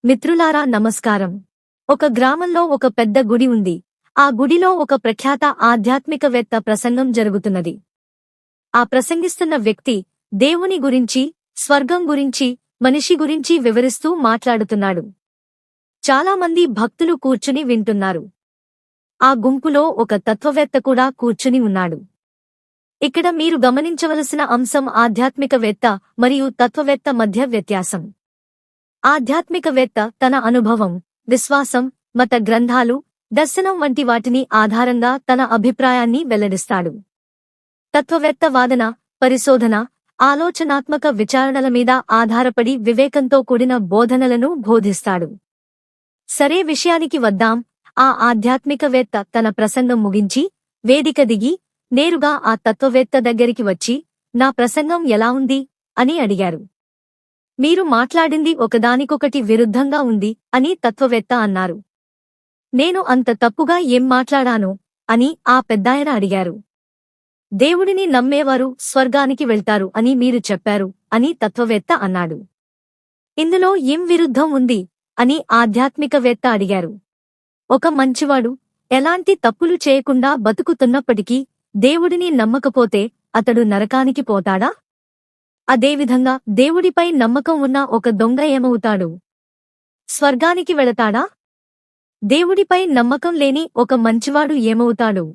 మిత్రులారా నమస్కారం. ఒక గ్రామంలో ఒక పెద్ద గుడి ఉంది. ఆ గుడిలో ఒక ప్రఖ్యాత ఆధ్యాత్మికవేత్త ప్రసంగం జరుగుతున్నది. ఆ ప్రసంగిస్తున్న వ్యక్తి దేవుని గురించి, స్వర్గం గురించి, మనిషి గురించి వివరిస్తూ మాట్లాడుతున్నాడు. చాలామంది భక్తులు కూర్చుని వింటున్నారు. ఆ గుంపులో ఒక తత్వవేత్త కూడా కూర్చుని ఉన్నాడు. ఇక్కడ మీరు గమనించవలసిన అంశం ఆధ్యాత్మికవేత్త మరియు తత్వవేత్త మధ్య వ్యత్యాసం. ఆధ్యాత్మికవేత్త తన అనుభవం, విశ్వాసం, మత గ్రంథాలు, దర్శనం వంటి వాటిని ఆధారంగా తన అభిప్రాయాన్ని వెల్లడిస్తాడు. తత్వవేత్త వాదన, పరిశోధన, ఆలోచనాత్మక విచారణల మీద ఆధారపడి వివేకంతో కూడిన బోధనలను బోధిస్తాడు. సరే, విషయానికి వద్దాం. ఆ ఆధ్యాత్మికవేత్త తన ప్రసంగం ముగించి వేదిక దిగి నేరుగా ఆ తత్వవేత్త దగ్గరికి వచ్చి, నా ప్రసంగం ఎలా ఉంది అని అడిగారు. మీరు మాట్లాడింది ఒకదానికొకటి విరుద్ధంగా ఉంది అని తత్వవేత్త అన్నారు. నేను అంత తప్పుగా ఏం మాట్లాడాను అని ఆ పెద్దాయన అడిగారు. దేవుడిని నమ్మేవారు స్వర్గానికి వెళ్తారు అని మీరు చెప్పారు అని తత్వవేత్త అన్నాడు. ఇందులో ఏం విరుద్ధం ఉంది అని ఆధ్యాత్మికవేత్త అడిగారు. ఒక మంచివాడు ఎలాంటి తప్పులు చేయకుండా బతుకుతున్నప్పటికీ దేవుడిని నమ్మకపోతే అతడు నరకానికి పోతాడా? అదేవిధంగా దేవుడిపై నమ్మకం ఉన్న ఒక దొంగ ఏమవుతాడు? స్వర్గానికి వెళతాడా? దేవుడిపై నమ్మకం లేని ఒక మంచివాడు ఏమవుతాడు?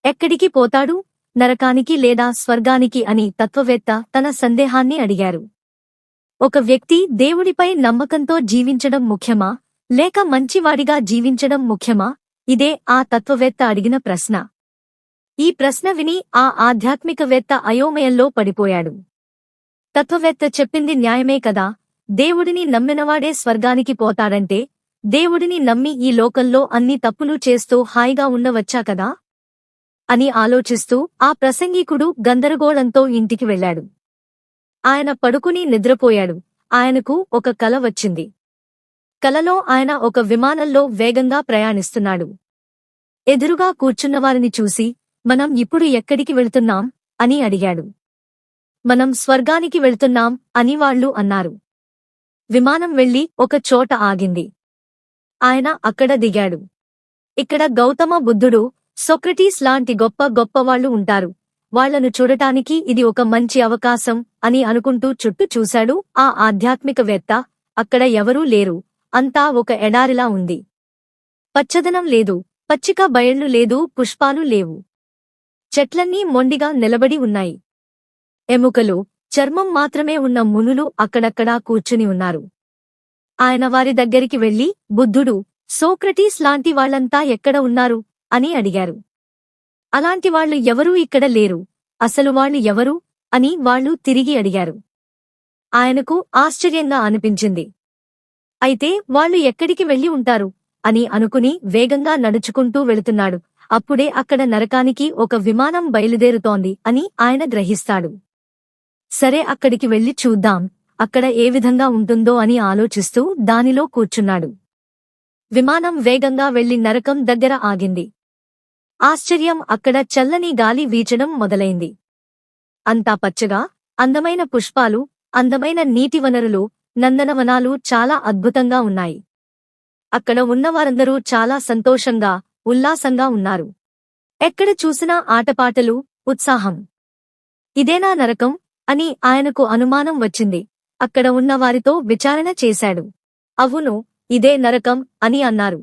ఎక్కడికి పోతాడు? నరకానికి లేదా స్వర్గానికి అని తత్వవేత్త తన సందేహాన్ని అడిగారు. ఒక వ్యక్తి దేవుడిపై నమ్మకంతో జీవించడం ముఖ్యమా, లేక మంచివాడిగా జీవించడం ముఖ్యమా? ఇదే ఆ తత్వవేత్త అడిగిన ప్రశ్న. ఈ ప్రశ్న విని ఆ ఆధ్యాత్మికవేత్త అయోమయంలో పడిపోయాడు. తత్వవేత్త చెప్పింది న్యాయమే కదా. దేవుడిని నమ్మినవాడే స్వర్గానికి పోతాడంటే దేవుడిని నమ్మి ఈ లోకంలో అన్ని తప్పులు చేస్తూ హాయిగా ఉండవచ్చా కదా అని ఆలోచిస్తూ ఆ ప్రసంగికుడు గందరగోళంతో ఇంటికి వెళ్లాడు. ఆయన పడుకుని నిద్రపోయాడు. ఆయనకు ఒక కల వచ్చింది. కలలో ఆయన ఒక విమానంలో వేగంగా ప్రయాణిస్తున్నాడు. ఎదురుగా కూర్చున్నవారిని చూసి, మనం ఇప్పుడు ఎక్కడికి వెళ్తున్నాం అని అడిగాడు. మనం స్వర్గానికి వెళ్తున్నాం అని వాళ్ళు అన్నారు. విమానం వెళ్లి ఒక చోట ఆగింది. ఆయన అక్కడ దిగాడు. ఇక్కడ గౌతమ బుద్ధుడు, సోక్రటీస్ లాంటి గొప్ప గొప్పవాళ్లు ఉంటారు. వాళ్లను చూడటానికి ఇది ఒక మంచి అవకాశం అని అనుకుంటూ చుట్టూ చూశాడు ఆ ఆధ్యాత్మికవేత్త. అక్కడ ఎవరూ లేరు. అంతా ఒక ఎడారిలా ఉంది. పచ్చదనం లేదు, పచ్చిక బయళ్లు లేదు, పుష్పాలు లేవు. చెట్లన్నీ మొండిగా నిలబడి ఉన్నాయి. ఎముకలు, చర్మం మాత్రమే ఉన్న మునులు అక్కడక్కడా కూర్చుని ఉన్నారు. ఆయన వారి దగ్గరికి వెళ్లి, బుద్ధుడు, సోక్రటీస్ లాంటి వాళ్లంతా ఎక్కడ ఉన్నారు అని అడిగారు. అలాంటి వాళ్లు ఎవరూ ఇక్కడ లేరు. అసలు వాళ్లు ఎవరు అని వాళ్లు తిరిగి అడిగారు. ఆయనకు ఆశ్చర్యంగా అనిపించింది. అయితే వాళ్లు ఎక్కడికి వెళ్లి ఉంటారు అని అనుకుని వేగంగా నడుచుకుంటూ వెళుతున్నాడు. అప్పుడే అక్కడ నరకానికి ఒక విమానం బయలుదేరుతోంది అని ఆయన గ్రహిస్తాడు. సరే, అక్కడికి వెళ్లి చూద్దాం, అక్కడ ఏ విధంగా ఉంటుందో అని ఆలోచిస్తూ దానిలో కూర్చున్నాడు. విమానం వేగంగా వెళ్లి నరకం దగ్గర ఆగింది. ఆశ్చర్యం, అక్కడ చల్లని గాలి వీచడం మొదలైంది. అంతా పచ్చగా, అందమైన పుష్పాలు, అందమైన నీటి వనరులు, నందనవనాలు చాలా అద్భుతంగా ఉన్నాయి. అక్కడ ఉన్నవారందరూ చాలా సంతోషంగా, ఉల్లాసంగా ఉన్నారు. ఎక్కడ చూసినా ఆటపాటలు, ఉత్సాహం. ఇదేనా నరకం అని ఆయనకు అనుమానం వచ్చింది. అక్కడ ఉన్నవారితో విచారణ చేశాడు. అవును, ఇదే నరకం అని అన్నారు.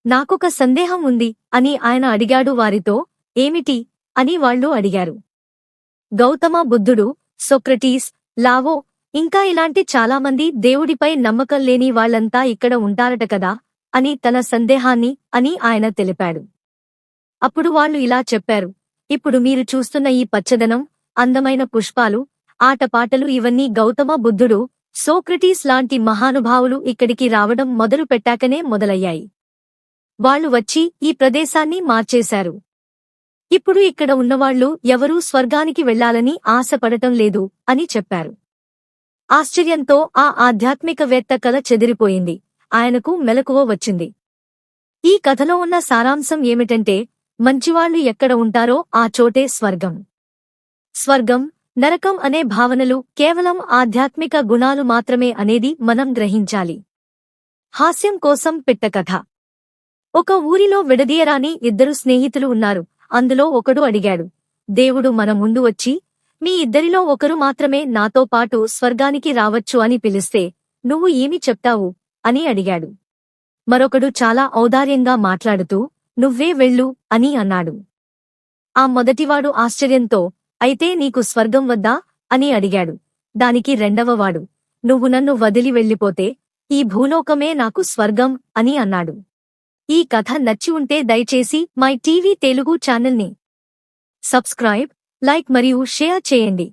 నాకొక సందేహం ఉంది అని ఆయన అడిగాడు వారితో. ఏమిటి అని వాళ్ళు అడిగారు. గౌతమ బుద్ధుడు, సోక్రటీస్, లావో, ఇంకా ఇలాంటి చాలామంది దేవుడిపై నమ్మకం లేని వాళ్లంతా ఇక్కడ ఉంటారట కదా అని తన సందేహాన్ని అని ఆయన తెలిపాడు. అప్పుడు వాళ్ళు ఇలా చెప్పారు. ఇప్పుడు మీరు చూస్తున్న ఈ పచ్చదనం, అందమైన పుష్పాలు, ఆటపాటలు ఇవన్నీ గౌతమ బుద్ధుడు, సోక్రటీస్ లాంటి మహానుభావులు ఇక్కడికి రావడం మొదలు పెట్టాకనే మొదలయ్యాయి. వాళ్లు వచ్చి ఈ ప్రదేశాన్ని మార్చేశారు. ఇప్పుడు ఇక్కడ ఉన్నవాళ్లు ఎవరూ స్వర్గానికి వెళ్లాలని ఆశపడటం లేదు అని చెప్పారు. ఆశ్చర్యంతో ఆ ఆధ్యాత్మికవేత్త కల చెదిరిపోయింది. ఆయనకు మెలకువ వచ్చింది. ఈ కథలో ఉన్న సారాంశం ఏమిటంటే, మంచివాళ్లు ఎక్కడ ఉంటారో ఆ చోటే స్వర్గం. స్వర్గం, నరకం అనే భావనలు కేవలం ఆధ్యాత్మిక గుణాలు మాత్రమే అనేది మనం గ్రహించాలి. హాస్యం కోసం పిట్టకథ. ఒక ఊరిలో విడదీయరాని ఇద్దరు స్నేహితులు ఉన్నారు. అందులో ఒకడు అడిగాడు, దేవుడు మన ముందు వచ్చి, మీ ఇద్దరిలో ఒకరు మాత్రమే నాతో పాటు స్వర్గానికి రావచ్చు అని పిలిస్తే నువ్వు ఏమి చెప్తావు అని అడిగాడు. మరొకడు చాలా ఔదార్యంగా మాట్లాడుతూ, నువ్వే వెళ్ళు అని అన్నాడు. ఆ మొదటివాడు ఆశ్చర్యంతో, అయితే నీకు స్వర్గం వద్దా అని అడిగాడు. దానికి రెండవవాడు, నువ్వు నన్ను వదిలి వెళ్ళిపోతే ఈ భూలోకమే నాకు స్వర్గం అని అన్నాడు. ఈ కథ నచ్చి ఉంటే దయచేసి మై టీవీ తెలుగు ఛానల్ని సబ్స్క్రైబ్, లైక్ మరియు షేర్ చేయండి.